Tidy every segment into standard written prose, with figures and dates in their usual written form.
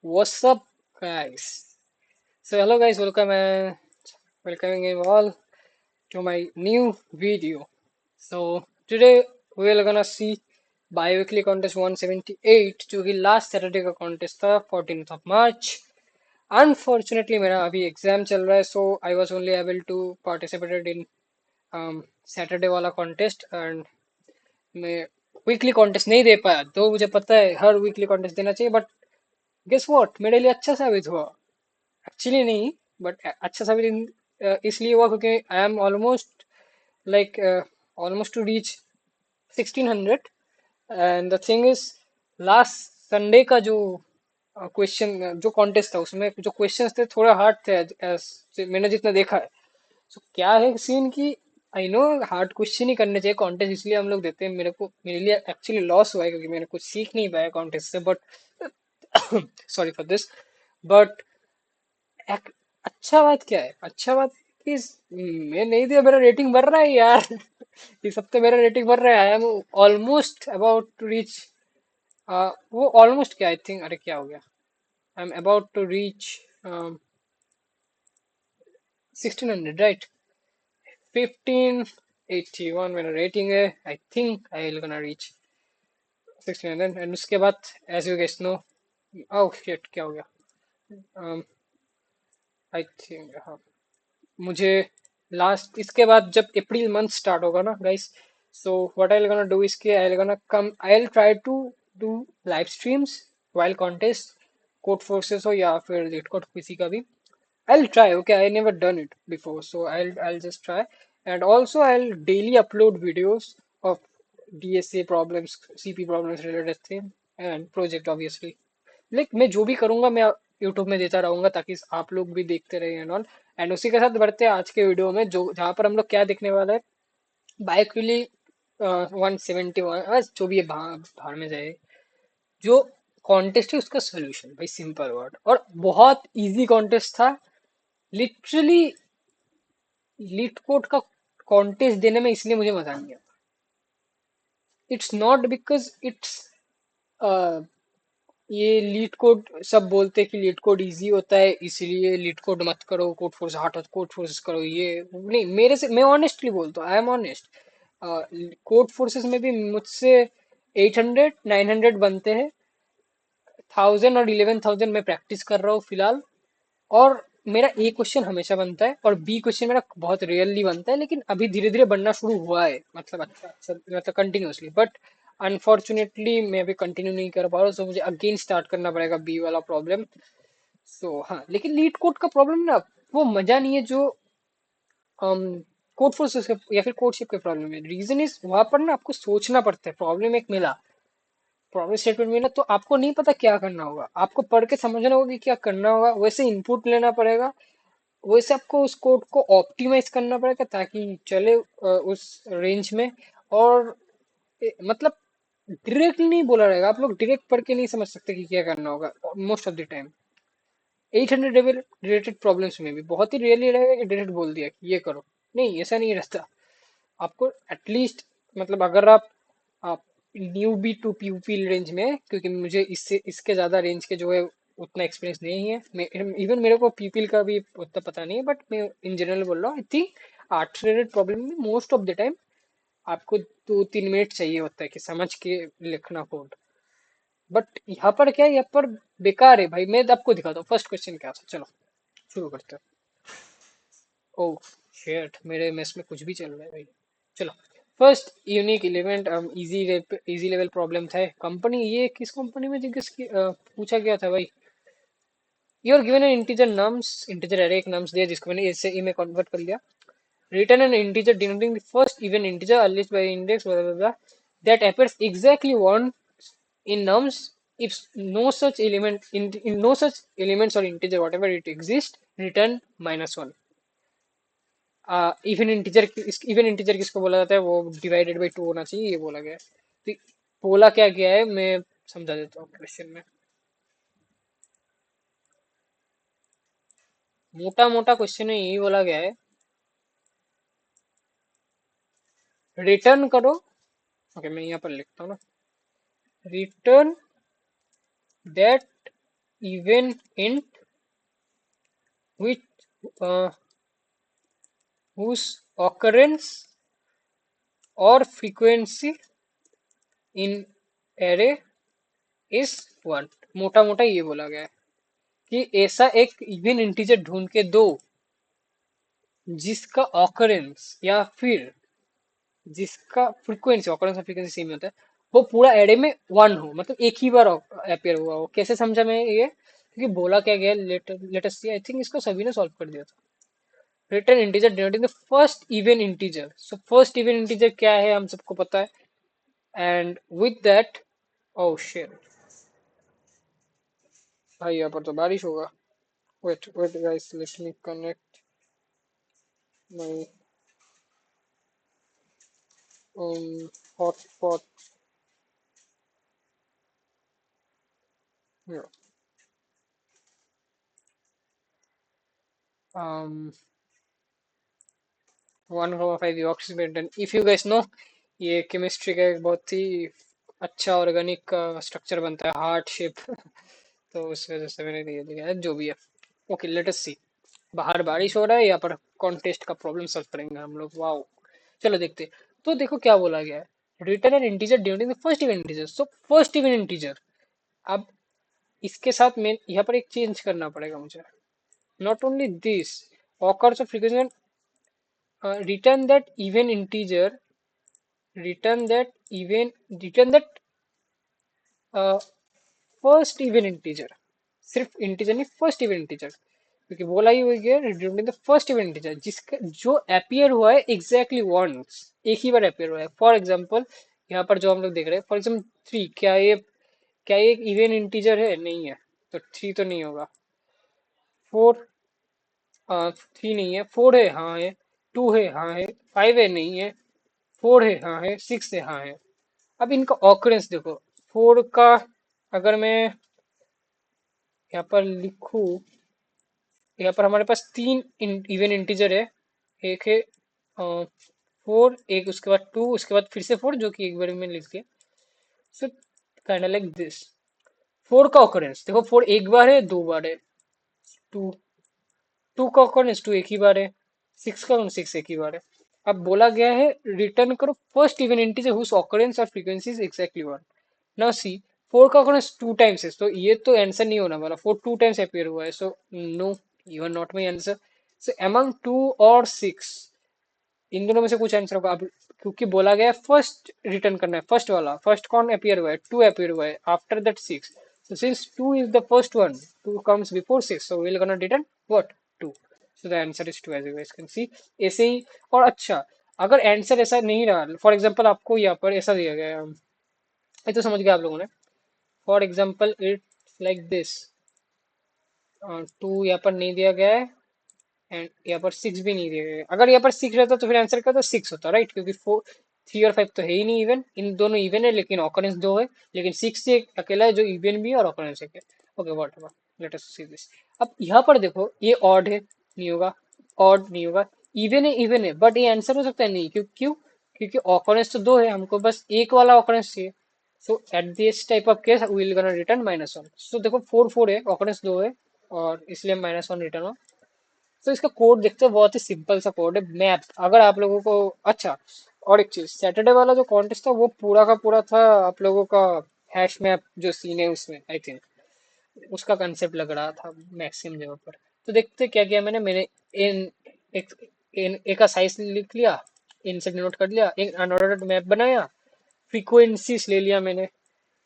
What's up, guys? So, hello, guys. Welcoming you all to my new video. So, today we are gonna see bi-weekly contest 178 जो कि last Saturday का contest था 14th of March. Unfortunately मेरा अभी exam चल रहा है so I was only able to participated in Saturday वाला कॉन्टेस्ट एंड मैं वीकली कॉन्टेस्ट नहीं दे पाया तो मुझे पता है हर वीकली कॉन्टेस्ट देना चाहिए बट गेस व्हाट मेरे लिए अच्छा साबित हुआ एक्चुअली नहीं बट अच्छा साबित इसलिए हुआ क्योंकि आई am almost like almost two reach 1600 and the thing is last Sunday का जो क्वेश्चन जो कॉन्टेस्ट था उसमें जो क्वेश्चंस थे थोड़ा हार्ड थे मैंने जितना देखा है सो क्या है सीन की आई नो हार्ड क्वेश्चन ही करने चाहिए कॉन्टेस्ट इसलिए हम लोग देते हैं मेरे लिए एक्चुअली लॉस हुआ है क्योंकि मैंने कुछ सीख नहीं पाया कॉन्टेस्ट से but sorry for this but अच्छा बात क्या है अच्छा बात कि मैं नहीं दिया मेरा रेटिंग बढ़ रहा है यार इस हफ्ते मेरा रेटिंग बढ़ रहा है I am almost about to reach वो ऑलमोस्ट क्या आई थिंक अरे क्या हो गया I am about to reach 1600 right 1581 मेरा रेटिंग है I think I will gonna reach 1600 and उसके बाद as you guess no oh shit क्या हो गया आई थिंक हाँ मुझे लास्ट इसके बाद जब अप्रैल मंथ स्टार्ट होगा ना guys so what I will gonna do इसके I will gonna come I will try to do live streams while contest Codeforces हो या फिर लीड कोड किसी का भी I'll try. Okay, I never done it before, so I'll just try. And also, I'll daily upload videos of DSA problems, CP problems related thing, and project obviously. Like मैं जो भी करूंगा मैं YouTube में देता रहूंगा ताकि आप लोग भी देखते रहे एंड ऑल एंड उसी के साथ बढ़ते हैं आज के वीडियो में जो जहाँ पर हम लोग क्या देखने वाले हैं बाइकली 171 बस जो भी है भाड़ में जाए जो कॉन्टेस्ट है उसका सोल्यूशन भाई सिंपल वर्ड और बहुत इजी कॉन्टेस्ट था लिटरली लीड कोड का कॉन्टेस्ट देने में इसलिए मुझे मजा नहीं आता इट्स नॉट बिकॉज इट्स ये लीड कोड सब बोलते हैं कि लीड कोड इजी होता है इसलिए लीड कोड मत करो कोड फोर्स हटो कोड फोर्सेस करो ये नहीं मेरे से मैं ऑनेस्टली बोलता हूँ I am honest code forces में भी मुझसे 800 900 बनते हैं 1000 और 11,000 मैं प्रैक्टिस कर रहा हूँ फिलहाल और मेरा ए क्वेश्चन हमेशा बनता है और बी क्वेश्चन मेरा बहुत रेयरली बनता है लेकिन अभी धीरे धीरे बनना शुरू हुआ है मतलब अच्छा मतलब कंटिन्यूअसली बट अनफॉर्चुनेटली मैं अभी कंटिन्यू नहीं कर पा रहा हूँ सो मुझे अगेन स्टार्ट करना पड़ेगा बी वाला प्रॉब्लम सो हाँ लेकिन लीड कोड का प्रॉब्लम ना वो मजा नहीं है जो कोड फोर्सेस या फिर कोडशिप के प्रॉब्लम है रीजन इज वहां पर ना आपको सोचना पड़ता है प्रॉब्लम एक मिला प्रॉब्लम स्टेटमेंट मिला तो आपको नहीं पता क्या करना होगा आपको पढ़ के समझना होगा कि क्या करना होगा वैसे इनपुट लेना पड़ेगा वैसे आपको उस कोड को ऑप्टिमाइज करना पड़ेगा ताकि चले उस रेंज में और मतलब डायरेक्ट नहीं बोला रहेगा आप लोग डायरेक्ट पढ़ के नहीं समझ सकते कि क्या करना होगा most of the time 800 related problems में भी बहुत ही रेयरली रहेगा कि डायरेक्ट बोल दिया कि ये करो नहीं ऐसा नहीं रहता आपको एटलीस्ट मतलब अगर आप न्यूबी टू पीयूपी रेंज में हैं, क्योंकि मुझे इससे इसके ज्यादा रेंज के जो है उतना एक्सपीरियंस नहीं है मैं इवन मेरे को पीपीएल का भी उतना पता नहीं है बट मैं इन जनरल बोल रहा हूँ I think art related problem में मोस्ट ऑफ द टाइम आपको 2-3 मिनट चाहिए होता है कि समझ के लिखना कोड बट यहाँ पर क्या है यहाँ पर बेकार है भाई मैं आपको दिखाता हूँ फर्स्ट क्वेश्चन क्या था चलो शुरू करते हैं ओह शेट मेरे मेस में कुछ भी चल रहा है भाई चलो first unique element easy level problem था कंपनी ये किस कंपनी में जिज्ञेस पूछा गया था भाई you are given an integer nums integer array एक नम्स दिया जिसको मैंने इससे ई में कन्वर्ट कर लिया return an integer denoting the first even integer earliest by index blah blah blah that appears exactly once in nums if no such element in no such elements or integer whatever it exists return -1 even integer किसको बोला जाता है वो divided by 2 होना चाहिए ये बोला गया है तो बोला क्या गया है मैं समझा देता हूँ क्वेश्चन में मोटा मोटा क्वेश्चन में यही बोला गया है रिटर्न करो ओके मैं यहाँ पर लिखता हूँ ना return that even int which uh, whose occurrence or frequency in array is 1। मोटा मोटा ये बोला गया है कि ऐसा एक इवन इंटीजर ढूंढ के दो जिसका ऑकरेंस या फिर जिसका फ्रीक्वेंसी, ऑकरेंस और फ्रीक्वेंसी सेम होता है, वो पूरा एरे में 1 हो, मतलब एक ही बार अपेयर हुआ हो। कैसे समझा मैं ये? क्योंकि बोला क्या गया, लेटेस्ट सी, आई थिंक इसको सभी ने सॉल्व कर दिया था। Return integer denoting the first even integer. So first even integer क्या है हम सबको पता है, and with that, oh shit भाई यहाँ पर तो बारिश होगा। Wait wait guys, let me connect my hotspot. um 1,5 oxygen, if you guys know, ये केमिस्ट्री का एक बहुत ही अच्छा ऑर्गेनिक का स्ट्रक्चर बनता है, हार्ट शेप तो उस वजह से मैंने ये लिया है, जो भी है। ओके लेट अस सी। बाहर बारिश हो रहा है, यहाँ पर कॉन्टेस्ट का प्रॉब्लम सॉल्व करेंगे हम लोग। वाओ, चलो देखते हैं। तो देखो क्या बोला गया है, return N integer during the first even integer. So first even integer, अब इसके साथ मैं यहाँ पर एक चेंज करना पड़ेगा मुझे। Not only this, occurs of frequency, return that even integer, return that even, return that first even integer. सिर्फ इंटीजर नहीं, फर्स्ट इवन इंटीजर, क्योंकि बोला ही हुई है return the first even integer जिसका जो अपियर हुआ है एग्जैक्टली वंस, एक ही बार अपियर हुआ है। फॉर एग्जांपल यहाँ पर जो हम लोग देख रहे हैं, फॉर एग्जांपल 3, क्या ये एक इवन इंटीजर है? नहीं है, तो 3 तो नहीं होगा। 4, 3 नहीं है। 4 है, हाँ है। 2 है, हाँ है। 5 है, नहीं है। 4 है, हाँ है। 6 है, हाँ है। अब इनका ऑकरेंस देखो। 4 का अगर मैं यहाँ पर लिखूं, यहाँ पर हमारे पास 3 इवन इंटीजर है। एक है 4, एक उसके बाद 2, उसके बाद फिर से 4, जो कि एक बार में लिख दिया। So kind like this. 4 का ऑकरेंस देखो, 4 एक बार है, 2 बार है। 2, 2 का ऑकरेंस 2 एक ही बार है। 6 का 6 एक ही बार है। अब बोला गया है रिटर्न करो first even integer whose occurrence और frequency is exactly 1। Now see, 4 का ऑकरेंस 2 टाइम्स है, तो ये तो आंसर नहीं होना वाला। 4 2 टाइम्स अपीयर हुआ है, so no, you are not my answer. So among 2 और 6, इन दोनों में से कुछ आंसर होगा। अब क्योंकि बोला गया फर्स्ट रिटर्न करना है, फर्स्ट वाला, फर्स्ट कौन अपीयर हुआ है? 2 अपीयर हुआ है, after that 6। So since 2 is the first one, 2 comes before 6, so we're gonna return what? 2. So the answer is 2, as you guys can see। ऐसे ही। और अच्छा, अगर आंसर ऐसा नहीं रहा, फॉर एग्जांपल आपको यहाँ पर ऐसा दिया गया है, ये तो समझ गया आप लोगों ने। For example it's like this, 2 यहाँ पर नहीं दिया गया है, एंड यहाँ पर 6 भी नहीं दिया गया है। अगर यहाँ पर 6 रहता तो फिर आंसर क्या था? 6 होता, राइट? क्योंकि 4, 3 और 5 तो है ही नहीं इवन, इन दोनों इवन है लेकिन ऑकरेंस 2 है। लेकिन 6 से एक अकेला है जो इवन भी है और ऑकरेंस एक है। Okay what ever, late us see this. अब यहाँ पर देखो, ये ऑड है, नहीं होगा। ऑड नहीं होगा। इवन है, बट ये आंसर हो सकता है नहीं। क्यों? क्योंकि ऑकरेंस तो 2 है, हमको बस एक वाला ऑकरेंस चाहिए। So at this type of case we will gonna return -1। So देखो 4 4 है, ऑकरेंस 2 है, और इसलिए -1 रिटर्न हुआ। तो इसका कोड देखते हैं, बहुत ही सिंपल सा कोड है। मैप, अगर आप लोगों को, अच्छा, और एक चीज, सैटरडे वाला जो कॉन्टेस्ट था वो पूरा का पूरा था आप लोगों का हैश मैप जो सीन है उसमें, आई थिंक उसका कंसेप्ट लग रहा था मैक्सिमम जगह पर। तो देखते क्या किया मैंने इन एक एक का साइज लिख लिया, इन से डिनोट कर लिया, एक अनऑर्डर्ड मैप बनाया, फ्रीक्वेंसीज ले लिया मैंने।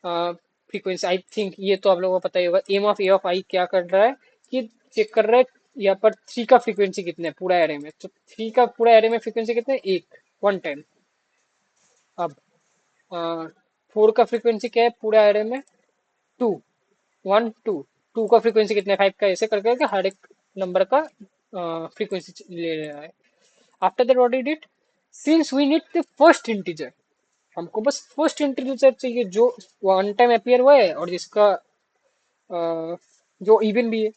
फ्रीक्वेंसी आई थिंक ये तो आप लोगों को पता ही होगा। एम ऑफ ए ऑफ आई क्या कर रहा है कि चेक कर रहा है यहाँ पर 3 का फ्रीक्वेंसी कितना है पूरा एरे में। तो 3 का पूरा एरे में फ्रीक्वेंसी कितना है? एक, 1 टाइम। अब 4 का फ्रीक्वेंसी क्या है पूरा एरे में? 2, 1 2। 2 का फ्रीक्वेंसी कितना है? 5 का। ऐसे कर करके हर एक नंबर का फ्रीक्वेंसी ले रहा है। After that what we did, since we need the first integer, हमको बस फर्स्ट इंटीजर चाहिए जो 1 टाइम अपीयर हुआ है और जिसका जो इवन भी है।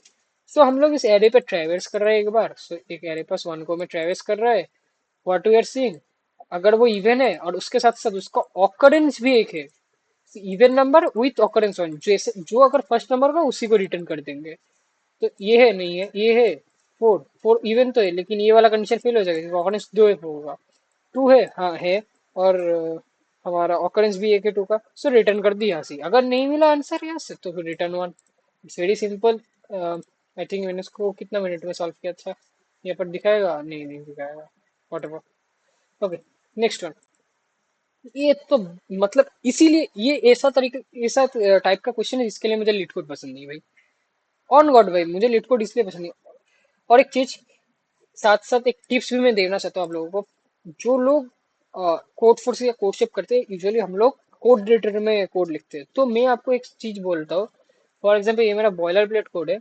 सो हम लोग इस एरे पे ट्रेवर्स कर रहे हैं एक बार। सो एक एरे प्लस 1 को मैं ट्रेवर्स कर रहा है। व्हाट वी आर सीइंग, अगर वो इवन है और उसके साथ साथ उसका ऑकरेंस भी एक है, even number with occurrence one, जैसे जो अगर फर्स्ट नंबर होगा उसी को रिटर्न कर देंगे। तो ये है, नहीं है, ये है फोर, फोर इवन तो है, लेकिन ये वाला कंडीशन फेल हो जाएगा क्योंकि ऑकरेंस दो है होगा। टू है, हाँ है, और हमारा ऑकरेंस भी एक है टू का, सो रिटर्न कर दी यहाँ से। अगर नहीं मिला आंसर यहाँ से तो फिर return one. It's very simple. I think मैंने इसको कितना मिनट में सॉल्व किया था, यहाँ पर दिखाएगा, नहीं नहीं दिखाएगा, what ever. Okay, next one. ये तो मतलब इसीलिए ये ऐसा तरीके, ऐसा टाइप का क्वेश्चन है जिसके लिए मुझे लीड कोड पसंद नहीं भाई। ऑन गॉड भाई, मुझे लीड कोड इसलिए पसंद नहीं। और एक चीज, साथ साथ एक टिप्स भी मैं देना चाहता हूँ आप लोगों को। जो लोग कोड फोर्स या कोड शेप करते हैं, यूजुअली हम लोग कोड एडिटर में कोड लिखते हैं। तो मैं आपको एक चीज बोलता हूँ, फॉर एग्जाम्पल ये मेरा बॉयलर प्लेट कोड है।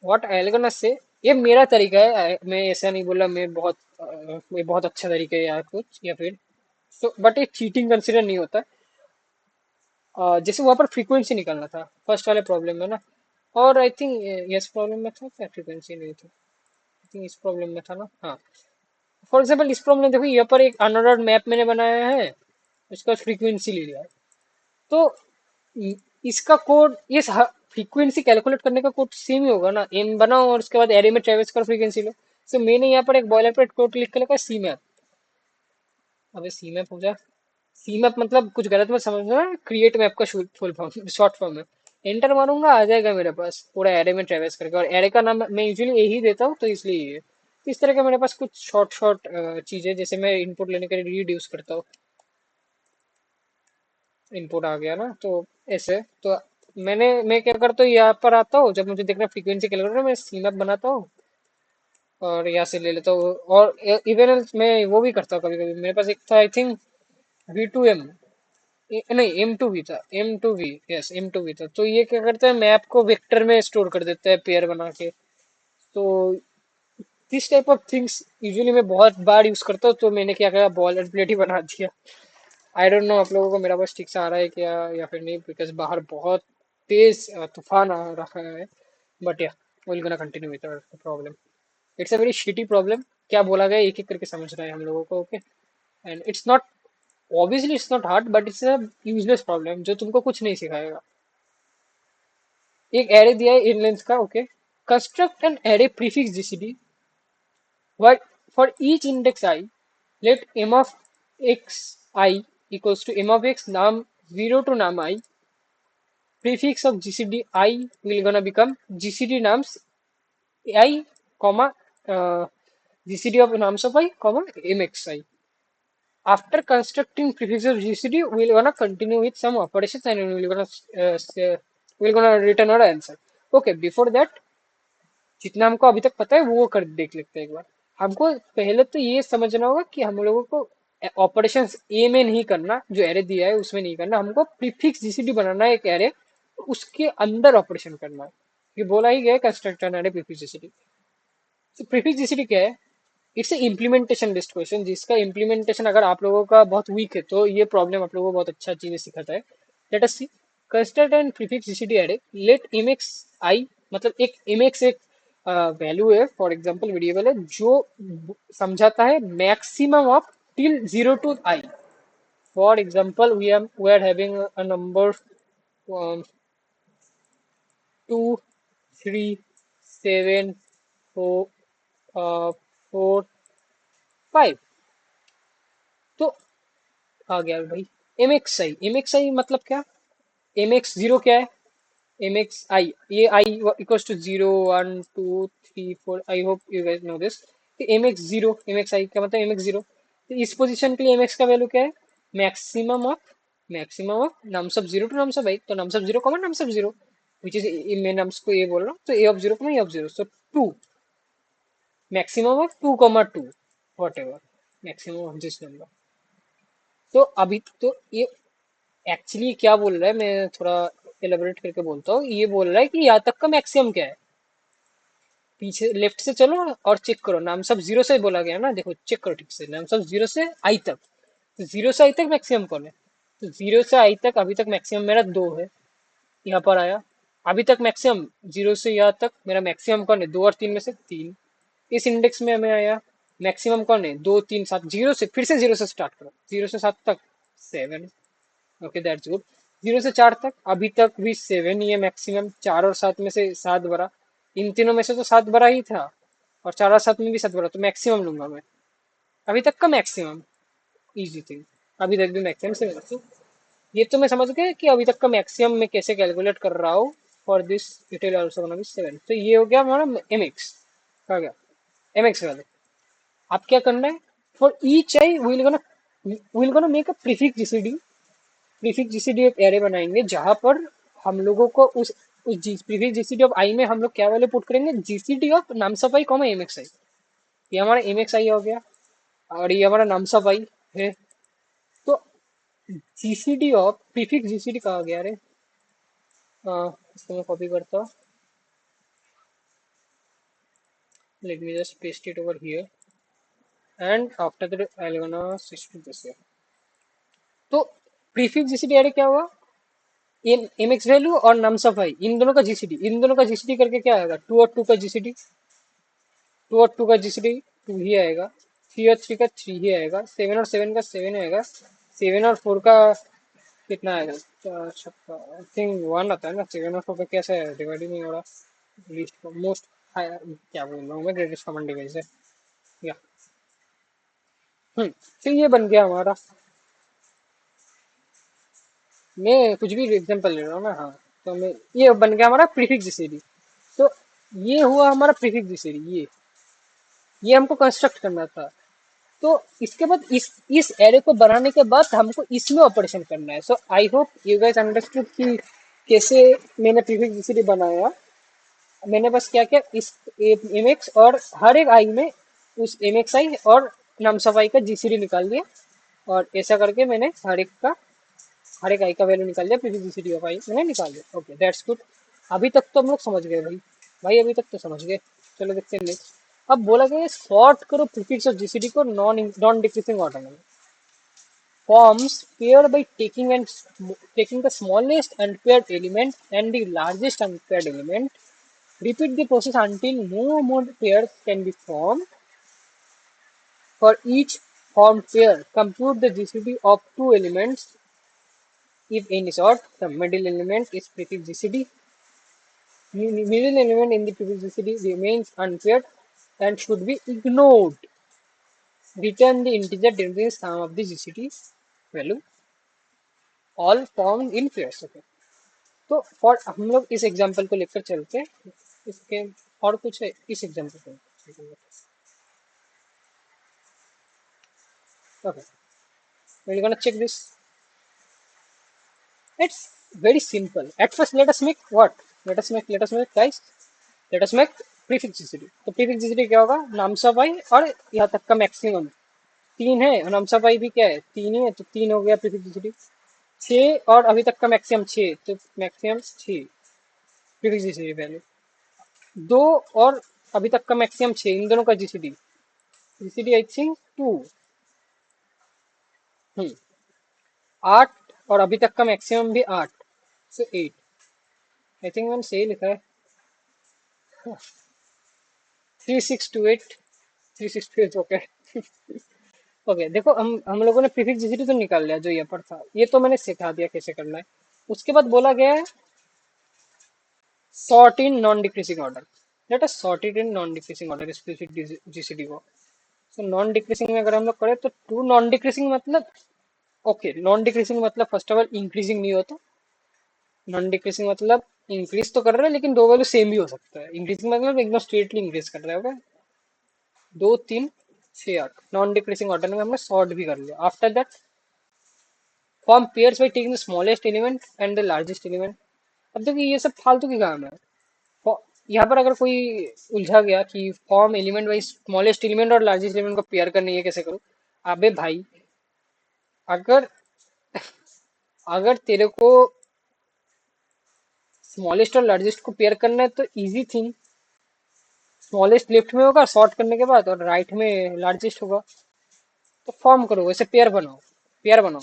व्हाट आई गोना से, ये मेरा तरीका है, मैं ऐसा नहीं बोला मैं बहुत अच्छा तरीका है या कुछ, या फिर तो, बट ये चीटिंग कंसिडर नहीं होता। जैसे वहां पर फ्रीक्वेंसी निकालना था फर्स्ट वाले प्रॉब्लम में ना, और आई थिंक यस प्रॉब्लम में था क्या, फ्रीक्वेंसी नहीं थी, आई थिंक इस प्रॉब्लम में था ना, हाँ। फॉर एग्जाम्पल इस प्रॉब्लम में देखो, यहाँ पर एक अनऑर्डर्ड मैप मैंने बनाया है, उसका फ्रीक्वेंसी ले लिया है। तो इ- इसका कोड, ये फ्रीक्वेंसी कैलकुलेट करने का कोड सेम ही होगा ना, एन बनाओ और उसके बाद एरे में ट्रेवर्स करो, फ्रीक्वेंसी लो। सो मैंने यहाँ पर एक बॉयलर प्लेट कोड लिख के लिखा सी मैप। अबे सी मैप हो जा, सी मैप मतलब कुछ गलत मत समझना, क्रिएट मैप का फुल फॉर्म, शॉर्ट फॉर्म है। एंटर मारूंगा, आ जाएगा मेरे पास पूरा एरे में ट्रेवर्स करके, और एरे का नाम मैं यूजुअली यही देता हूँ, तो इसलिए ये इस तरह का मेरे पास कुछ शॉर्ट शॉर्ट चीजें, जैसे मैं इनपुट लेने के लिए रीड यूज करता हूँ। इनपुट आ गया ना, तो ऐसे तो मैं क्या करता हूँ, यहाँ पर आता हूँ जब मुझे देखना फ्रीक्वेंसी कैलकुलेटर, मैं सी मैप बनाता हूँ और यहाँ से ले लेता हूँ। और इवन मैं वो भी करता हूँ, कभी कभी मेरे पास एक था आई थिंक V2M, नहीं M2V था, M2V, यस M2V था। तो ये क्या करता है, मैप को वेक्टर में स्टोर कर देता है पेयर बना के। तो this type of things usually मैं बहुत बार यूज करता हूँ, तो मैंने क्या किया, बॉलर प्लेट ही बना दिया। आई डोंट नो आप लोगों को मेरा बस ठीक से आ रहा है क्या या फिर नहीं, बिकॉज बाहर बहुत तेज तूफान आ रहा है। But I will gonna continue with the problem. It's a very shitty problem. क्या बोला गया एक एक करके समझ रहा है हम लोगों को, okay. And it's not, obviously it's not hard, but it's a useless problem जो तुमको कुछ नहीं सिखाएगा। एक एरे दिया है इन लेंथ का, okay. Construct an array prefix GCD, what for each index I, let m of x I equals to m of x num 0 to num I, prefix of gcd I will gonna become gcd nums I comma uh, gcd of nums of I comma mxi. After constructing prefix of gcd, we're gonna continue with some operations and we're gonna return our answer. Okay, before that जितना हमको अभी तक पता है वो कर देख लेते हैं एक बार। हमको पहले तो ये समझना होगा कि हम लोगों को ऑपरेशंस ए में नहीं करना, जो एरे दिया है उसमें नहीं करना, हमको प्रीफिक्स जीसीडी बनाना है एक एरे, उसके अंदर ऑपरेशन करना है। ये बोला ही गया है कंस्ट्रक्टर एरे प्रीफिक्स जीसीडी। तो प्रीफिक्स जीसीडी क्या है, it's a implementation based question, जिसका इम्प्लीमेंटेशन अगर आप लोगों का बहुत वीक है तो ये प्रॉब्लम आप लोगों को बहुत अच्छा चीजें सिखाता है। Let us see, construct and prefix GCD array, let imax I, मतलब एक इमेक्स एक वैल्यू है, फॉर एग्जांपल वेरिएबल है जो समझाता है maximum of till 0 to I। For example we are having a number 2 3 7 4 5। तो आ गया भाई एम एक्स आई मतलब क्या, M x 0 क्या है, MXI, ये I equals to 0 1 2 3 4, I hope you guys know this. MX 0 MXI का मतलब MX 0। तो इस पोजीशन के लिए MX का वैल्यू क्या है, maximum of nums of 0 to nums of 8, तो nums of 0 common nums of 0, which is, मैं नम्स को ये बोल रहा हूँ, तो A of 0 common A of 0, so 2, maximum of 2 2 what ever, maximum of this number. तो अभी तो ये एक्चुअली क्या बोल रहा है, मैं थोड़ा एलेबोरेट करके बोलता हूँ। ये बोल रहा है कि यहाँ तक का मैक्सिमम क्या है, पीछे लेफ्ट से चलो और चेक करो, नाम सब 0 से बोला गया ना, देखो चेक करो ठीक से, नाम सब 0 से I तक, तो 0 से I तक मैक्सिमम कौन है, तो 0 से I तक अभी तक मैक्सिमम मेरा 2 है, यहाँ पर आया। अभी तक मैक्सिमम 0 से यहाँ तक मेरा मैक्सिमम कौन है, 2 और 3 में से 3। इस इंडेक्स में हमें आया मैक्सिमम कौन है, 2 3 7, 0 से फिर से 0 से स्टार्ट करो, 0 से 7 तक 7, ओके दैट्स गुड। 0 से 4 तक अभी तक भी 7 ही है मैक्सिमम। 4 और 7 में से 7 बरा, इन तीनों में से तो 7 बरा ही था, और 4 और 7 में भी 7 बरा, तो मैक्सिमम लूंगा मैं। अभी तक का मैक्सिमम, इजी थिंग। अभी तक भी मैक्सिमम 7। तो ये तो मैं समझ गया कि अभी तक का मैक्सिमम मैं कैसे कैलकुलेट कर रहा हूँ। For this it will also gonna be 7। तो ये हो गया हमारा एम एक्स का गया, एम एक्स वाले। आप क्या करना है, for each I will gonna make a prefix GCD. Prefix GCD एक एरे बनाएंगे जहां पर हम लोगों को उस प्रीफिक्स जीसीडी ऑफ आई में हम लोग क्या वैल्यू पुट करेंगे, GCD of nums of I comma M X I. ये हमारा एम एक्स आई हो गया, और ये हमारा नाम ऑफ आई है। तो जीसीडी ऑफ प्रीफिक्स जीसीडी कहा गया रे, इसको मैं कॉपी करता हूँ। Let me just paste it over here, and after that I will gonna switch to this. तो प्रीफिक्स जीसीडी एरे क्या हुआ, एम एक्स वैल्यू और नम्स ऑफ आई, इन दोनों का जीसीडी, इन दोनों का जीसीडी करके क्या आएगा, 2 और 2 का जीसीडी। 2 और 2 का जीसीडी 2 ही आएगा। 3 और 3 का 3 ही आएगा। 7 और 7 का 7 आएगा। 7 और 4 का कितना आएगा, आई थिंक 1 आता है ना। 7 और 4 का कैसे है, डिवाइड ही नहीं हो रहा। लीस्ट मोस्ट, क्या बोल रहा हूँ मैं, ग्रेटेस्ट कॉमन डिवाइस है या। तो ये बन गया हमारा। मैं कुछ भी एग्जांपल ले रहा हूँ ना, हाँ। तो मैं, ये बन गया हमारा प्रीफिक्स जीसीडी। तो ये हुआ हमारा प्रीफिक्स जीसीडी। ये हमको कंस्ट्रक्ट करना था। तो इसके बाद इस एरे को बनाने के बाद हमको इसमें ऑपरेशन करना है। So I hope you guys understood कि कैसे मैंने प्रीफिक्स जीसीडी बनाया। मैंने बस क्या किया, इस एम एक्स और हर एक आई में उस एम एक्स आई और नाम ऑफ आई का जीसीडी निकाल दिया, और ऐसा करके मैंने हर एक आई का वैल्यू निकाल दिया, प्रीफिक्स जीसीडी ऑफ आई मैंने निकाल दिया। Okay that's good. अभी तक तो हम लोग समझ गए भाई। भाई अभी तक तो समझ गए। चलो देखते हैं नेक्स्ट। अब बोला गया सॉर्ट करो प्रीफिक्स और जीसीडी को नॉन डिक्रीजिंग ऑर्डर में। Forms pair by taking the smallest unpaired element and the largest unpaired element. Repeat the process until no more pairs can be formed. For each formed pair, compute the GCD of two elements. If n is odd, the middle element is prefix GCD. Middle element in the prefix GCD remains unpaired and should be ignored. Return the integer during the sum of the GCD value. All formed in pairs. Okay. तो for हम लोग इस example को लेकर चलते हैं। इसके और कुछ है इस एग्जांपल को। Okay, we're gonna check this. It's very simple. At first let us make what, let us make guys, let us make prefix gcd। तो prefix gcd क्या होगा, नाम सा भाई और यहाँ तक का मैक्सिमम 3 है, और नाम सा भाई भी क्या है, 3 ही है, तो 3 हो गया prefix gcd। 6 और अभी तक का मैक्सिमम 6, तो मैक्सिमम 6 prefix gcd वैल्यू। 2 और अभी तक का मैक्सिमम 6, इन दोनों का जीसीडी, जीसीडी आई थिंक 2। 8 और अभी तक का मैक्सिमम भी 8, सो 8। आई थिंक मैंने सही लिखा है। 3628, 3628 ओके। ओके देखो, हम लोगों ने प्रीफिक्स जीसीडी तो निकाल लिया जो यहाँ पर था, ये तो मैंने सिखा दिया कैसे करना है। उसके बाद बोला गया है sort in non decreasing order. Let us sort it in non decreasing order इस जीसीडी को। तो नॉन डिक्रीजिंग में अगर हम लोग करें तो टू नॉन डिक्रीजिंग मतलब, ओके नॉन डिक्रीजिंग मतलब फर्स्ट ऑफ ऑल इंक्रीजिंग नहीं होता। नॉन डिक्रीजिंग मतलब इंक्रीज तो कर रहे हैं लेकिन दो वैल्यू सेम भी हो सकता है। इंक्रीजिंग मतलब एकदम स्ट्रेटली इंक्रीज कर रहा है। ओके, 2 3 6 8 नॉन डिक्रीजिंग ऑर्डर में हमने सॉर्ट भी कर लिया। After that form pairs by taking the smallest element and the largest element. अब देखिए ये सब फालतू की काम है। यहाँ पर अगर कोई उलझा गया कि form element by smallest element और लार्जेस्ट एलिमेंट को पेयर करनी है कैसे करूँ, अबे भाई अगर अगर तेरे को स्मॉलेस्ट और लार्जेस्ट को पेयर करना है तो इजी थिंग, स्मॉलेस्ट लेफ्ट में होगा सॉर्ट करने के बाद, और राइट में लार्जेस्ट होगा। तो फॉर्म करो वैसे, पेयर बनाओ, पेयर बनाओ।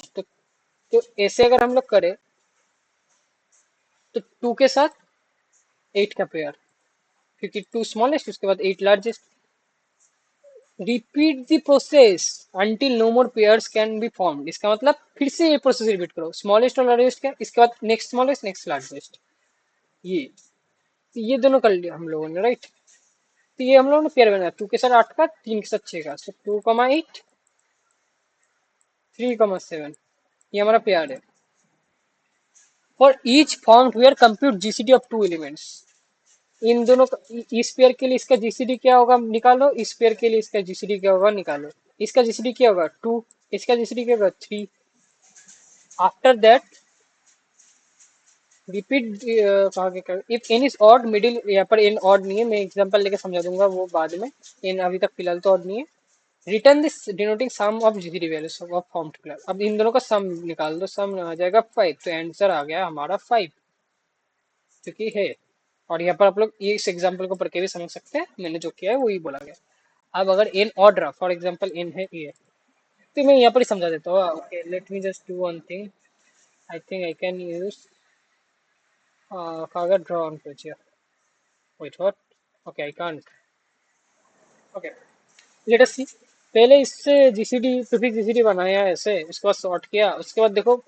तो ऐसे अगर हम लोग करें तो 2 के साथ 8 का पेयर, क्योंकि 2 स्मॉलेस्ट उसके बाद 8 largest. Repeat the process until no more pairs can be formed. इसका मतलब फिर से ये प्रोसेस रिपीट करो, स्मॉलेस्ट और लार्जेस्ट क्या, इसके बाद नेक्स्ट स्मॉलेस्ट नेक्स्ट लार्जेस्ट। ये तो ये दोनों कर लिया हम लोगों ने, राइट। तो ये हम लोगों ने पेयर बनाया, 2 के साथ 8 का, 3 के साथ 6 का, so 2, 8, 3, 7, ये हमारा पेयर है। For each formed pair compute GCD of 2 elements. इन दोनों का, इस पेयर के लिए इसका जीसीडी क्या होगा निकालो, इस पेयर के लिए इसका जीसीडी क्या होगा निकालो। इसका जीसीडी क्या होगा 2, इसका जीसीडी क्या होगा 3। आफ्टर दैट रिपीट, कहा क्या, if N is odd middle, यहाँ पर एन ऑड नहीं है, मैं एग्जांपल लेके समझा दूंगा वो बाद में। एन अभी तक फिलहाल तो ऑड नहीं है। Return this denoting sum of GCD values of formed pair. अब इन दोनों का सम निकाल दो, सम आ जाएगा 5, तो आंसर आ गया हमारा 5, क्योंकि है। और यहाँ पर आप लोग इस एग्जाम्पल को पढ़ के भी समझ सकते हैं, मैंने जो किया है वही बोला गया। अब अगर एन ऑड रहा, फॉर एग्जाम्पल एन है ए, तो मैं यहाँ पर ही समझा देता हूँ। Okay, let me just do one thing. I think I can use कागज draw on page. Wait what, okay I can't. Okay, let us see. पहले इससे जीसीडी प्रीफिक्स जीसीडी बनाया ऐसे, उसके बाद सॉर्ट किया, उसके बाद देखो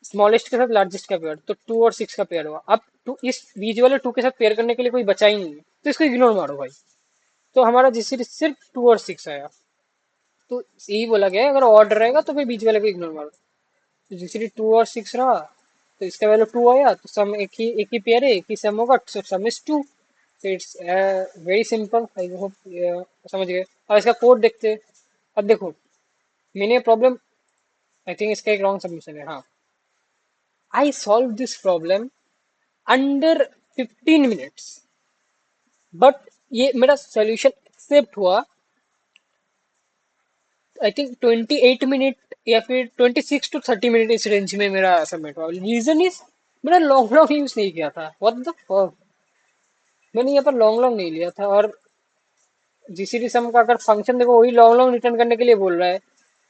स्मॉलेस्ट के साथ लार्जेस्ट का पेयर, तो 2 और 6 का पेयर हुआ। अब टू इस बीच वाले 2 के साथ पेयर करने के लिए कोई बचा ही नहीं है, तो इसको इग्नोर मारो भाई। तो हमारा जीसीडी सिर्फ 2 और 6 आया। तो यही बोला गया है, अगर ऑर्डर रहेगा तो फिर बीच वाले को इग्नोर मारो। तो जीसीडी 2 और 6 रहा, तो इसका वैल्यू 2 आया, तो सम एक ही पेयर है, एक ही सम होगा, so सम इज 2। तो it's very simple, I hope समझ गए। अब इसका कोड देखते हैं। अब देखो, मैंने प्रॉब्लम, आई थिंक इसका एक रॉन्ग सबमिशन है, हाँ। I solve this problem under 15 minutes, but ये मेरा सोल्यूशन एक्सेप्ट हुआ आई थिंक 28 मिनट या फिर 26 to 30 मिनट, इस रेंज में मेरा सबमिट हुआ। रीजन इज मैंने लॉन्ग लॉन्ग यूज नहीं किया था, व्हाट द फक। मैंने यहाँ पर लॉन्ग लॉन्ग नहीं लिया था, और जीसीडी सम का अगर फंक्शन देखो, वही लॉन्ग लॉन्ग रिटर्न करने के लिए बोल रहा है,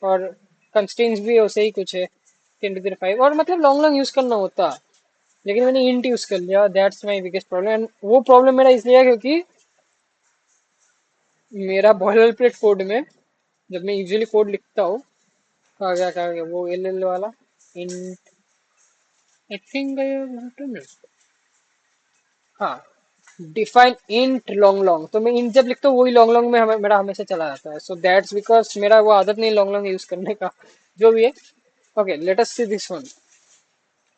और कंस्ट्रेंट्स भी वैसे ही कुछ है, 10 to the 5, और मतलब लॉन्ग लॉन्ग यूज करना होता, लेकिन मैंने इंट यूज कर लिया। That's my biggest problem. And वो प्रॉब्लम मेरा इसलिए है क्योंकि मेरा बॉयलर प्लेट कोड में, जब मैं यूजुअली कोड लिखता हूँ, कहा गया वो एल एल वाला इंट, आई थिंक हाँ, डिफाइन इंट लॉन्ग लॉन्ग, तो मैं इंट जब लिखता हूँ वही लॉन्ग लॉन्ग में मेरा हमेशा चला जाता है। सो दैट्स बिकॉज मेरा वो आदत नहीं लॉन्ग लॉन्ग यूज करने का, जो भी है। Okay, let us see this one.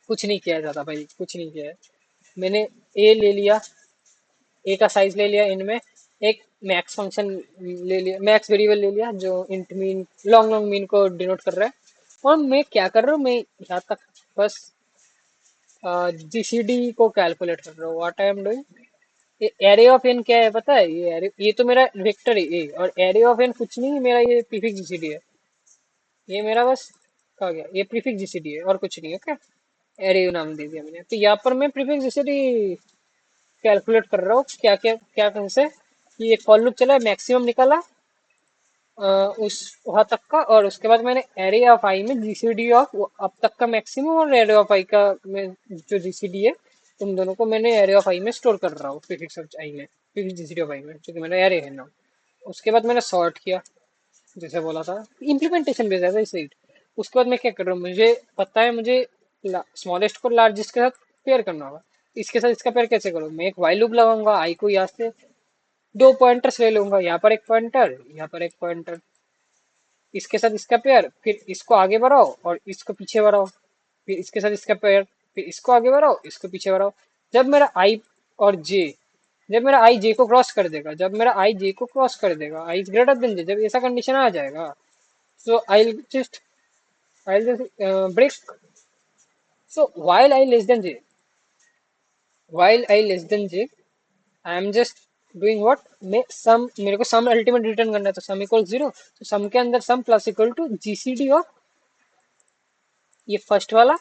कुछ नहीं किया जाता भाई, कुछ नहीं किया है। मैंने ए ले लिया, ए का साइज ले लिया, इनमें एक मैक्स फंक्शन ले लिया, मैक्स वेरिएबल ले लिया, जो int mean long long mean को डिनोट कर रहा है। और मैं क्या कर रहा हूँ, मैं यहाँ तक बस जीसीडी को कैलकुलेट कर रहा हूँ। What I am doing, array of N क्या है पता है, ये एरे, ये तो मेरा वेक्टर है ए, और एरे ऑफ एन कुछ नहीं, मेरा ये प्रीफिक्स जीसीडी है। ये मेरा बस कहा गया, ये प्रीफिक्स जीसीडी है और कुछ नहीं। ओके, एरे नाम दे दिया मैंने। तो यहाँ पर मैं प्रीफिक्स जीसीडी कैलकुलेट कर रहा हूँ, क्या क्या क्या कैसे, कि एक फॉर लूप चला, मैक्सिमम निकाला उस वहां तक का, और उसके बाद मैंने एरे ऑफ आई में जीसीडी ऑफ अब तक का मैक्सिमम और एरे ऑफ आई का में जो जीसीडी है, उन दोनों को मैंने एरे ऑफ आई में स्टोर कर रहा हूँ, प्रीफिक्स ऑफ आई में, प्रीफिक्स जीसीडी ऑफ आई में, क्योंकि मैंने एरे है ना। उसके बाद मैंने सॉर्ट किया, जैसे बोला था, इम्प्लीमेंटेशन बेस है सही। उसके बाद मैं क्या कर रहा हूँ, मुझे पता है मुझे स्मॉलेस्ट को लार्जेस्ट के साथ पेयर करना होगा। इसके साथ इसका पेयर कैसे करूँ, मैं एक वाइल लूप लगाऊंगा, आई को यहाँ से 2 पॉइंटर्स ले लूंगा, यहाँ पर एक पॉइंटर, यहाँ पर एक पॉइंटर, इसके साथ इसका पेयर, फिर इसको आगे बढ़ाओ और इसको पीछे बढ़ाओ, फिर इसके साथ इसका पेयर, फिर इसको आगे बढ़ाओ, इसको पीछे बढ़ाओ। जब मेरा आई और जे, जब मेरा आई जे को क्रॉस कर देगा, जब मेरा आई जे को क्रॉस कर देगा, I is greater than J, जब ऐसा कंडीशन आ जाएगा, so I just break. So while I less than j, while I less than j, I am just doing what, मैं सम, मेरे को सम अल्टीमेट रिटर्न करना है, तो सम इक्वल 0, तो सम के अंदर sum plus equal to GCD of ये फर्स्ट वाला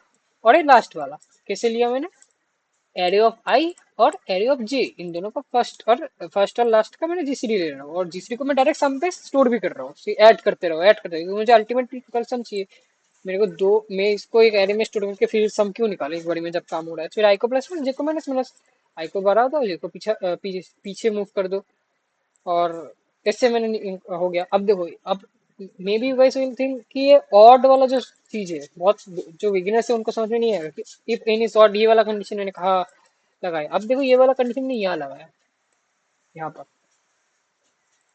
और ये लास्ट वाला। कैसे लिया मैंने, एरे ऑफ आई और एरे ऑफ जे, इन दोनों का फर्स्ट और लास्ट का मैंने जीसीडी ले रहा हूँ, और जीसीडी को मैं डायरेक्ट सम पे स्टोर भी कर रहा हूँ, ऐड करते रहो ऐड करते रहो, क्योंकि मुझे अल्टीमेट इक्वल सम चाहिए। मेरे को दो, मैं इसको एक एरे में स्टोर करके फिर सम क्यों निकाले एक बारी में जब काम हो रहा है। फिर आई को प्लस वन, जे को माइनस माइनस, आई को बढ़ा दो, जे को पीछे पीछे मूव कर दो, और इससे मैंने हो गया। अब देखो, अब मे बी वैसे थिंक कि ये ऑड वाला जो चीज है, बहुत जो बिगिनर्स है उनको समझ में नहीं आएगा कि इफ एन इज ऑड, ये वाला कंडीशन मैंने कहा लगाया। अब देखो ये वाला कंडीशन मैंने यहाँ लगाया, यहाँ पर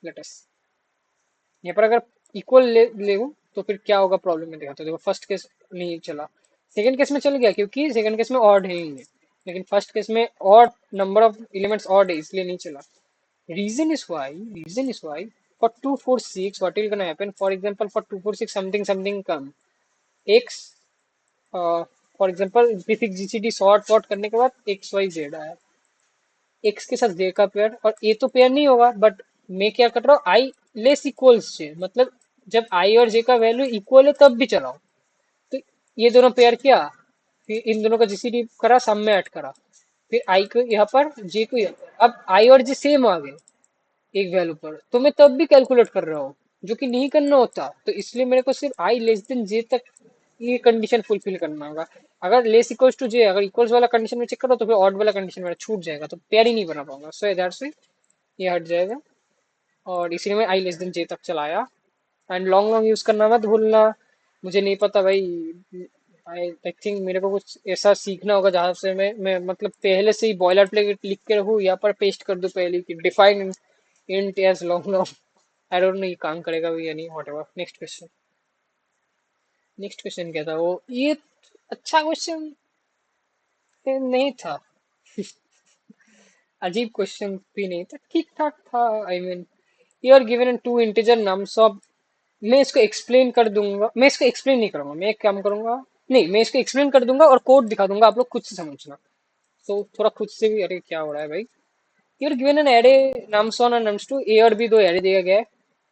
लेटस, यहाँ पर अगर इक्वल ले लूं तो फिर क्या होगा प्रॉब्लम में देखा। तो देखो फर्स्ट केस नहीं चला, सेकंड केस में चल गया क्योंकि सेकंड केस में ऑड है ही नहीं, लेकिन फर्स्ट केस में odd number of elements odd है इसलिए नहीं चला। Reason is why for 246 what will gonna happen, for example for 246 something something come x, for example basic GCD sort what करने के बाद एक्स वाई जेड आया, x के साथ जे का पेयर, और ए तो पेयर नहीं होगा, बट मैं क्या कर रहा हूँ, आई लेस इक्वल्स जे, मतलब जब आई और जे का वैल्यू इक्वल है तब भी चलाओ। तो ये दोनों पेयर किया, फिर इन दोनों का जीसीडी करा, सम में ऐड करा, फिर आई को यहाँ पर जे को यहाँ पर, अब आई और जे सेम आ गए एक वैल्यू पर, तो मैं तब भी कैलकुलेट कर रहा हूँ, जो कि नहीं करना होता। तो इसलिए मेरे को सिर्फ आई लेस देन जे तक ये कंडीशन फुलफिल करना होगा। अगर लेस इक्वल्स टू जे, अगर इक्वल्स वाला कंडीशन में चेक करो तो फिर ऑड वाला कंडीशन मेरा छूट जाएगा, तो पेयर ही नहीं बना पाऊंगा। सो दैट्स से ये हट जाएगा, और इसीलिए मैं आई लेस देन जे तक चलाया। एंड लॉन्ग लॉन्ग यूज करना मत भूलना। मुझे नहीं पता भाई, आई थिंक मेरे को कुछ ऐसा सीखना होगा जहाँ से मैं मतलब पहले से ही बॉयलर प्लेट लिख के रखूँ, यहाँ पर पेस्ट कर दूँ पहले कि define int as long long. I don't know ये काम करेगा भी या नहीं, whatever. Next question. Next question क्या था वो, ये अच्छा क्वेश्चन नहीं था, अजीब क्वेश्चन भी नहीं था, ठीक ठाक था। I mean you are given two integer nums of, मैं इसको एक्सप्लेन कर दूंगा, मैं इसको एक्सप्लेन नहीं करूंगा, मैं एक काम करूंगा, नहीं मैं इसको एक्सप्लेन कर दूंगा और कोड दिखा दूंगा, आप लोग खुद से समझना। तो थोड़ा खुद से भी, अरे क्या हो रहा है भाई। You're given an array nums one और नम्स टू, ए और बी दो एरे दिया गया है।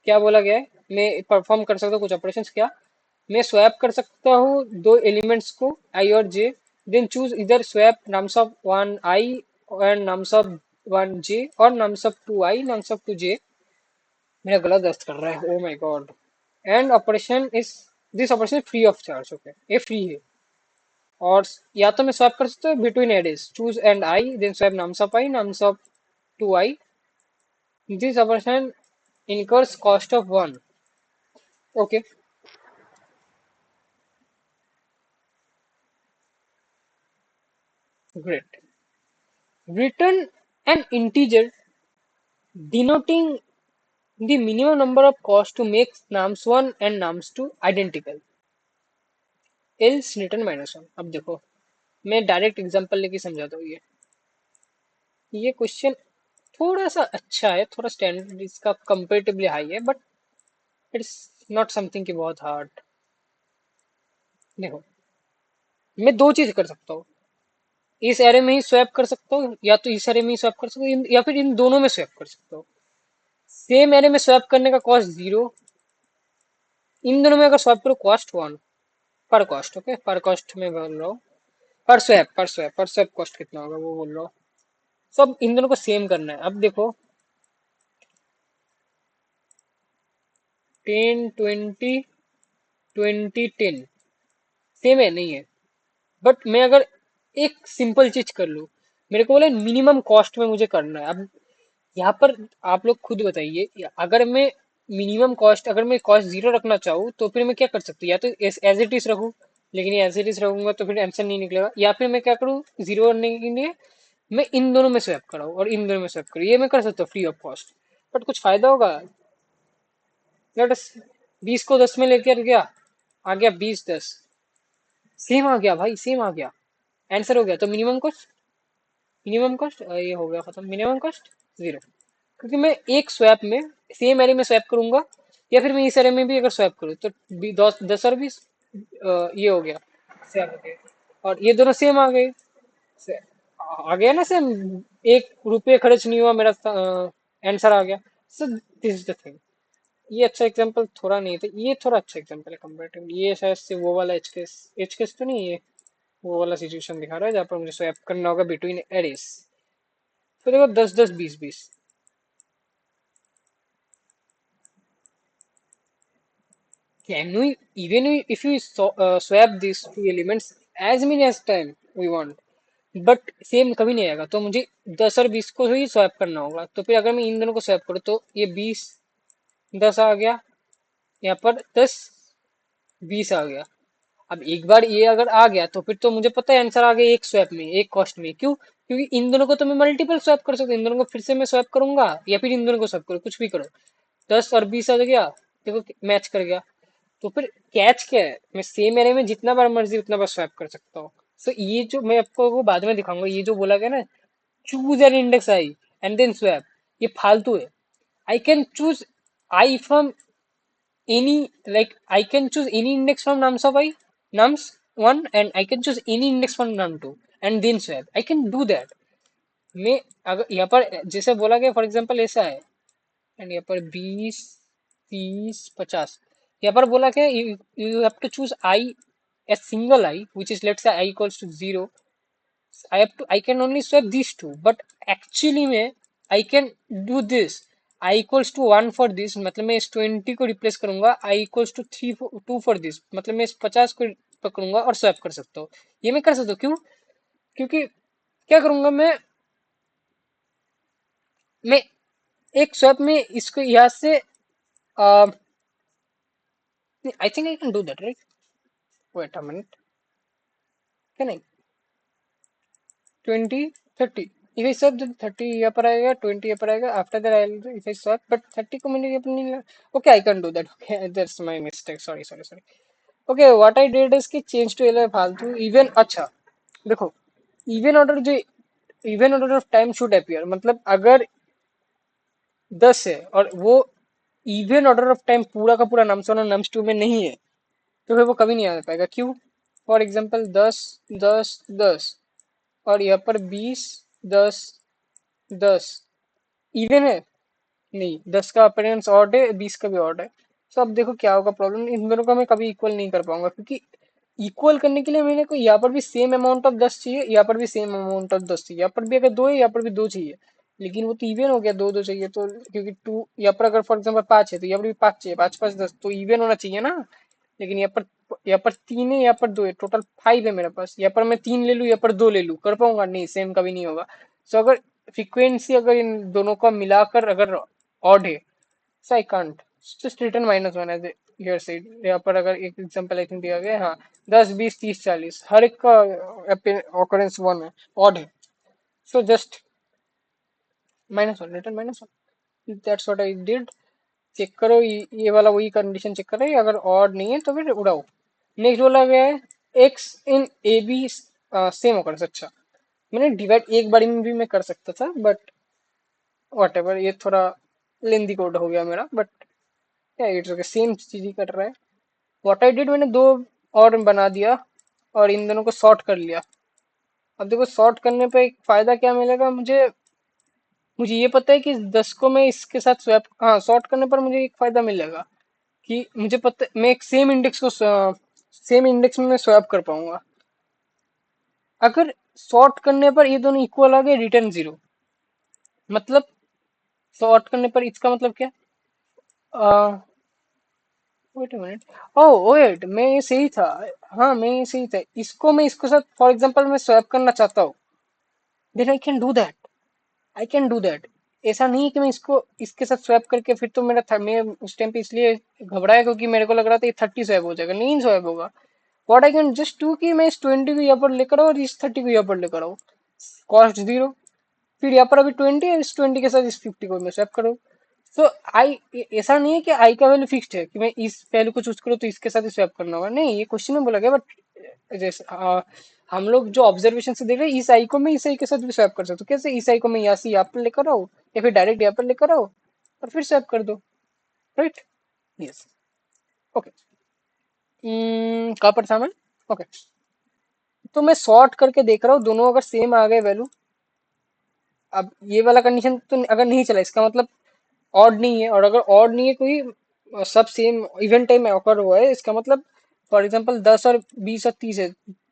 क्या बोला गया है, मैं परफॉर्म कर सकता हूँ कुछ ऑपरेशंस। क्या मैं स्वैप कर सकता हूँ दो एलिमेंट्स को, आई और जे, देन चूज इधर swap nums of one I and nums of one J, और nums of two I nums of two J. मेरा गला दर्द कर रहा है, oh my God. And operation is, this operation free of charge, okay ये free है। और या तो मैं स्वैप कर सकता हूँ बिटवीन एडेस, choose and I then swap nums of I nums of two I. This operation incurs cost of one, okay, great. Return an integer denoting the minimum number of cost to make nums1 and nums2 identical, else return -1। अब देखो मैं direct example लेके समझाता हूँ। ये question थोड़ा सा अच्छा है, थोड़ा स्टैंडर्ड इसका कंपेरेटिवली हाई है, बट इट्स नॉट समथिंग की बहुत हार्ड। देखो मैं दो चीज कर सकता हूँ, इस एरे में ही स्वैप कर सकता हूँ, या तो इस एरे में ही स्वैप कर सकता हूँ, या फिर इन दोनों में स्वैप कर सकता हूँ। सेम एरे में स्वैप करने का कॉस्ट जीरो, इन दोनों में अगर स्वैप करो कॉस्ट वन, पर कॉस्ट, ओके पर कॉस्ट में बोल रहा हूँ, पर स्वैप कॉस्ट कितना होगा वो बोल रहा हूँ। सब इन दोनों को सेम करना है। अब देखो 10 20 20 10 सेम है नहीं है, बट मैं अगर एक सिंपल चीज कर लूँ, मेरे को बोले मिनिमम कॉस्ट में मुझे करना है। अब यहाँ पर आप लोग खुद बताइए, अगर मैं मिनिमम कॉस्ट, अगर मैं कॉस्ट जीरो रखना चाहूँ तो फिर मैं क्या कर सकती हूँ, या तो एज इट इज रखूँ, लेकिन एज इट इज रखूंगा तो फिर आंसर नहीं निकलेगा, या फिर मैं क्या करूँ जीरो करने के लिए मैं इन दोनों में स्वैप कराऊँ और इन दोनों में स्वैप करूँ, ये मैं कर सकता हूँ फ्री ऑफ कॉस्ट। बट कुछ फायदा होगा, लेट अस 20 को 10 में लेकर गया, आ गया 20 10, सेम आ गया भाई, सेम आ गया, आंसर हो गया। तो मिनिमम कॉस्ट ये हो गया खत्म, मिनिमम कॉस्ट जीरो, क्योंकि मैं एक स्वैप में सेम एरे में स्वैप करूंगा, या फिर मैं इस एरे में भी अगर स्वैप करूँ तो 10 और 20 ये हो गया, सेम हो गया, और ये दोनों सेम आ गए। से- आ गया ना सेम, एक रुपये खर्च नहीं हुआ मेरा, आंसर आ गया। So this is the thing. ये अच्छा एग्जांपल थोड़ा नहीं था, ये थोड़ा अच्छा एग्जांपल है कंपेरेटिवली, ये शायद से वो वाला एच केस तो नहीं, ये वो वाला सिचुएशन दिखा रहा है जहाँ पर मुझे स्वैप करना होगा बिटवीन एरेस। तो देखो 10 10 20 20, can we, even if we swap these two elements as many as time we want, but same कभी नहीं आएगा, तो मुझे 10 और 20 को ही स्वैप करना होगा। तो फिर अगर मैं इन दोनों को स्वैप करूँ तो ये 20 10 आ गया, यहाँ पर 10, 20 आ गया। अब एक बार ये अगर आ गया तो फिर तो मुझे पता है आंसर आ गया एक स्वैप में, एक कॉस्ट में। क्यों? क्योंकि इन दोनों को तो मैं मल्टीपल स्वैप कर सकता हूँ, इन दोनों को फिर से मैं स्वैप करूंगा या फिर इन दोनों को स्वैप करूँ, कुछ भी करो। 10 और 20 आ गया, देखो मैच कर गया। तो फिर कैच क्या है, मैं सेम एरे में जितना बार मर्जी उतना बार स्वैप कर सकता हूँ। सो ये जो मैं आपको वो बाद में दिखाऊंगा, ये जो बोला गया ना, choose an index I and then swap, ये फालतू है। I can choose I from any, like I can choose any index from nums of I, nums one, and I can choose any index from num two and then swap. I can do that. मैं अगर यहाँ पर जैसे बोला गया for example ऐसा है, and यहाँ पर 20, 30, 50, यहाँ पर बोला गया you you have to choose I, a single I, which is let's say I equals to 0. I can only swap these two, but actually में I can do this. I equals to 1 for this, मतलब मैं इस 20 को replace करूंगा, I equals to 3 2 for this, मतलब मैं इस 50 को पकड़ूंगा और स्वैप कर सकता हूँ। ये मैं कर सकता हूँ, क्यों? क्योंकि क्या करूंगा मैं एक स्वैप में इसको यहाँ से I think I can do that, right? Wait a minute, क्या नहीं, 20, 30, if I swap, then 30 यहाँ पर आएगा, 20 यहाँ पर आएगा, after that I'll if I swap, but 30 को मैंने यहाँ पर नहीं लिया। Okay, I can do that. Okay, that's my mistake, sorry sorry sorry. Okay, what I did is कि change to LI फालतू इवन। अच्छा देखो, इवन ऑर्डर जो even order of time should appear, मतलब अगर 10 है और वो इवन ऑर्डर ऑफ टाइम पूरा का पूरा नम्स वन और नम्स टू में नहीं है, तो फिर वो कभी नहीं आ पाएगा। क्यों? फॉर एग्जाम्पल 10, 10, 10, और यहाँ पर 20, 10, 10 इवन है, नहीं, 10 का अपीयरेंस ऑड है, 20 का भी ऑड है। तो अब देखो क्या होगा प्रॉब्लम, इन दोनों को मैं कभी इक्वल नहीं कर पाऊंगा, क्योंकि इक्वल करने के लिए मेरे को यहाँ पर भी सेम अमाउंट ऑफ 10 चाहिए, यहाँ पर भी सेम अमाउंट ऑफ 10 चाहिए, यहाँ पर भी अगर 2 है यहाँ पर भी 2 चाहिए। लेकिन वो तो इवन हो गया, 2 2 चाहिए तो, क्योंकि 2 यहाँ पर अगर फॉर एग्जाम्पल 5 है तो यहाँ पर भी 5 चाहिए, 5 5 10, तो इवन होना चाहिए ना। लेकिन यहाँ पर 3 है, यहाँ पर 2 है, टोटल 5 है मेरे पास। यहाँ पर मैं 3 ले लूँ, यहाँ पर 2 ले लूँ, कर पाऊंगा? नहीं, सेम कभी नहीं होगा। सो अगर फ्रीक्वेंसी अगर इन दोनों का मिलाकर अगर ऑड है, so I can't just return -1 as your side. यहाँ पर अगर एक एग्जांपल आई थिंक दिया गया है, हाँ, 10 20 30 40 हर एक का ऑकरेंस 1 है, ऑड है। So just -1, return -1, that's what I did. Check करो, ये वाला वही कंडीशन चेक करो, अगर ऑड नहीं है तो फिर उड़ाओ। नेक्स्ट बोला गया है x in A B same occurrence. अच्छा, मैंने डिवाइड एक बारी में भी मैं कर सकता था, बट वट एवर, ये थोड़ा लेंदी कोड हो गया मेरा, बट क्या, इट्स ओके, सेम चीज ही कर रहा है। व्हाट आई डिड, मैंने दो और बना दिया और इन दोनों को सॉर्ट कर लिया। अब देखो सॉर्ट करने पे एक फायदा क्या मिलेगा मुझे, मुझे ये पता है कि 10 को मैं इसके साथ स्वैप, हाँ, सॉर्ट करने पर मुझे एक फायदा मिलेगा कि मुझे पता मैं एक सेम इंडेक्स को सेम इंडेक्स में मैं स्वैप कर पाऊंगा। अगर सॉर्ट करने पर ये दोनों इक्वल आ गए, रिटर्न 0, मतलब सॉर्ट करने पर इसका मतलब क्या, वेट मिनट, ओह वेट, मैं ये सही था। हाँ, मैं ये सही था, इसको मैं इसके साथ फॉर एग्जांपल मैं स्वैप करना चाहता हूँ, then I can do that, I can do that. ऐसा नहीं है कि मैं इसको इसके साथ स्वैप करके फिर तो मैं उस टाइम पे इसलिए घबराया क्योंकि मेरे को लग रहा था ये 30 स्वैप हो जाएगा, नहीं स्वैप होगा। What I can just do कि मैं इस 20 को यहाँ पर लेकर आओ और इस 30 को यहाँ पर लेकर आओ, कॉस्ट 0। फिर यहाँ पर अभी 20 है, इस 20 के साथ इस 50 को मैं स्वैप करूँ। सो आई, ऐसा नहीं है कि आई का वैल्यू फिक्स्ड है कि मैं इस वैल्यू को चूज करूँ तो इसके साथ ही स्वैप करना होगा, नहीं, ये क्वेश्चन में बोला गया। बट जैसे हम लोग जो ऑब्जर्वेशन से देख रहे हैं, इस आई को मैं इस आई के साथ भी स्वैप कर सकता हूँ। कैसे? इस आई को मैं यहाँ से यहाँ पर लेकर आओ या फिर डायरेक्ट यहाँ पर लेकर आओ और फिर स्वैप कर दो, राइट? Yes, okay. कहाँ पर था मैं? ओके, तो मैं सॉर्ट करके देख रहा हूँ, दोनों अगर सेम आ गए वैल्यू। अब ये वाला कंडीशन तो अगर नहीं चला, इसका मतलब ऑड नहीं है, और अगर ऑड नहीं है कोई, सब सेम इवेंट टाइम में ऑकर हुआ है, इसका मतलब फॉर एग्जांपल 10 और 20 और 30 है,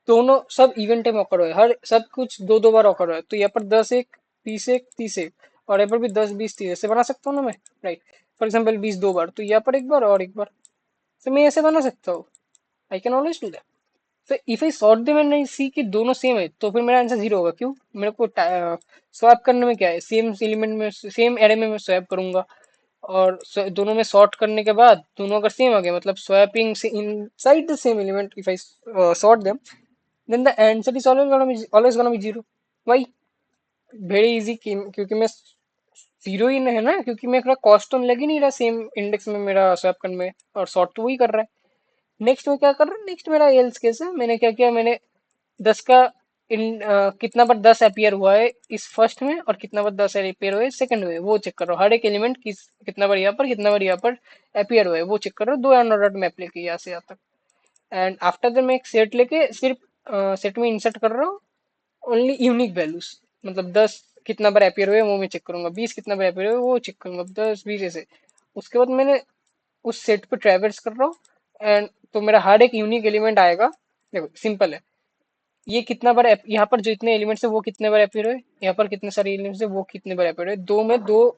दोनों सब इवेंट टाइम ऑकर हुआ है, हर सब कुछ दो दो बार ऑकर हुआ है, तो यहाँ पर 10 1, 20 1, 30 1, और यहाँ पर भी 10 20 30 ऐसे बना सकता हूँ ना मैं, राइट? फॉर एग्जाम्पल 20 दो बार, तो यहाँ पर एक बार और एक बार, तो मैं ऐसे बना सकता हूँ। I can always do that. तो if I sort them and I see कि दोनों सेम है, तो फिर मेरा आंसर 0 होगा। क्यों? मेरे को स्वैप करने में क्या है, सेम एलिमेंट में सेम एरे में मैं स्वैप करूंगा। और दोनों में सॉर्ट करने के बाद दोनों अगर सेम आ गए, मतलब स्वैपिंग से inside the same element if I sort them, then the answer is always gonna be zero. Why? Very easy, क्योंकि मैं जीरो ही है ना, क्योंकि मेरा कॉस्ट तो लग ही नहीं रहा सेम इंडेक्स में मेरा स्वैप करने में, और सॉर्ट तो वही कर रहा है। नेक्स्ट में क्या कर रहा हूँ, नेक्स्ट मेरा एल्स केस है। मैंने क्या किया, मैंने 10 का कितना बार 10 अपीयर हुआ है इस फर्स्ट में, और कितना बार 10 अपीयर हुआ है सेकंड में, वो चेक कर रहा हूँ। हर एक एलिमेंट कितना बार यहाँ पर, कितना बार यहाँ पर अपीयर हुआ है, वो चेक कर रहा हूँ। दो एंड डॉट में अप्लाई किया यहाँ से यहाँ तक। एंड आफ्टर दैट मैं एक सेट लेके सिर्फ सेट में इंसर्ट कर रहा हूँ ओनली यूनिक वैल्यूज। मतलब 10 कितना बार अपीयर हुए वो मैं चेक करूंगा, 20 कितना बार अपीयर हुए वो चेक करूंगा, 10 20 ऐसे। उसके बाद मैंने उस सेट पे ट्रैवर्स कर रहा हूँ, एंड तो मेरा हर एक यूनिक एलिमेंट आएगा। देखो सिंपल है, ये कितना बार यहाँ पर जो इतने एलिमेंट्स है वो कितने बार अपीयर हुए, यहाँ पर कितने सारे एलिमेंट्स है वो कितने बार अपीयर हुए, दो में दो,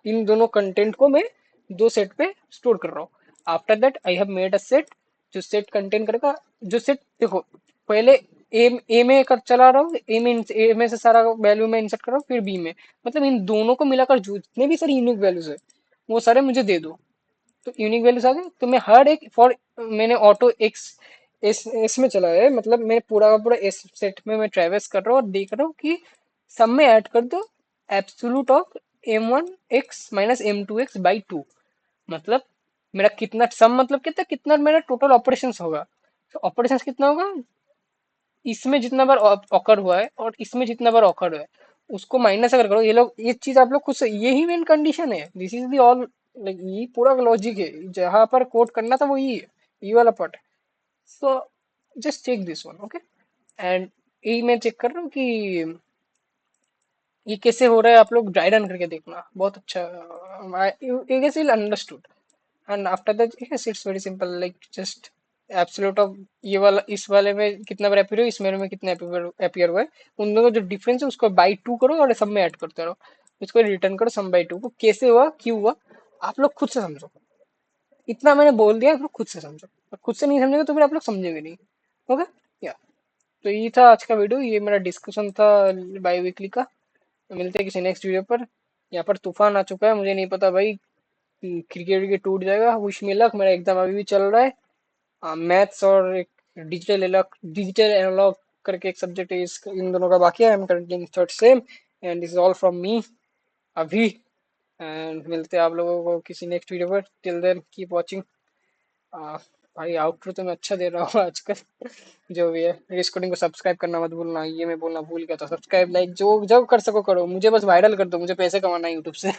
इन दोनों कंटेंट को मैं दो सेट पे स्टोर कर रहा हूँ। After that I have made a set, जो सेट कंटेन करेगा, जो सेट देखो, पहले ए में कर चला रहा हूँ, ए में से सारा वैल्यू में इंसर्ट कर रहा हूँ, फिर बी में, मतलब इन दोनों को मिलाकर जो जितने भी सारे यूनिक वैल्यूज है वो सारे मुझे दे दो। तो यूनिक वैल्यूज आ गए, तो मैं हर एक फॉर, मैंने ऑटो एक्स एस में चला है, मतलब मैं पूरा का पूरा एस सेट में मैं ट्रेवर्स कर रहा हूँ और देख रहा हूँ कि सब में ऐड कर दो एब्सोल्यूट ऑफ m1x - m2x/2। मतलब मेरा कितना सम, मतलब कितना कितना मेरा टोटल ऑपरेशंस होगा। तो ऑपरेशंस कितना होगा, इसमें जितना बार ऑकर हुआ है और इसमें जितना बार ऑकर हुआ है उसको माइनस अगर करो, ये लोग ये चीज आप लोग खुद से, यही मेन कंडीशन है, this is the all, like ये पूरा लॉजिक है, जहां पर कोड करना था वो ये है, ये वाला पार्ट है। So just check this one, okay. And यही मैं चेक कर रहा हूँ कि ये कैसे हो रहा है, आप लोग ड्राई रन करके देखना, बहुत अच्छा, you guess will understood. And after that yes it's very simple, like just absolute of ये वाला, इस वाले में कितना बार अपीयर हुआ, इस मेरे में कितना अपीयर हुआ है, उन दोनों का जो डिफरेंस है उसको बाई टू करो और सब में ऐड करते रहो, उसको रिटर्न करो सम बाई टू को। कैसे हुआ, क्यों हुआ, आप लोग खुद से समझो। इतना मैंने बोल दिया, आप लोग खुद से समझो, और खुद से नहीं समझेंगे तो फिर आप लोग समझेंगे नहीं। ओके, या तो ये था आज का वीडियो, ये मेरा डिस्कशन था बाई वीकली का। मिलते हैं किसी नेक्स्ट वीडियो पर। यहाँ पर तूफान आ चुका है, मुझे नहीं पता भाई, क्रिकेट विकेट टूट जाएगा, विश मी लक। मेरा एग्जाम अभी भी चल रहा है, मैथ्स और एक डिजिटल एनालॉग करके एक सब्जेक्ट है, इन दोनों का बाकी है। I am currently in third sem, and this is all from me अभी। एंड मिलते हैं आप लोगों को किसी नेक्स्ट वीडियो पर। Till then keep watching. भाई आउटरो तो मैं अच्छा दे रहा हूँ आजकल जो भी है, रिस्कॉर्डिंग को सब्सक्राइब करना मत भूलना, ये मैं बोलना भूल गया था। सब्सक्राइब लाइक जो जब कर सको करो, मुझे बस वायरल कर दो, मुझे पैसे कमाना है यूट्यूब से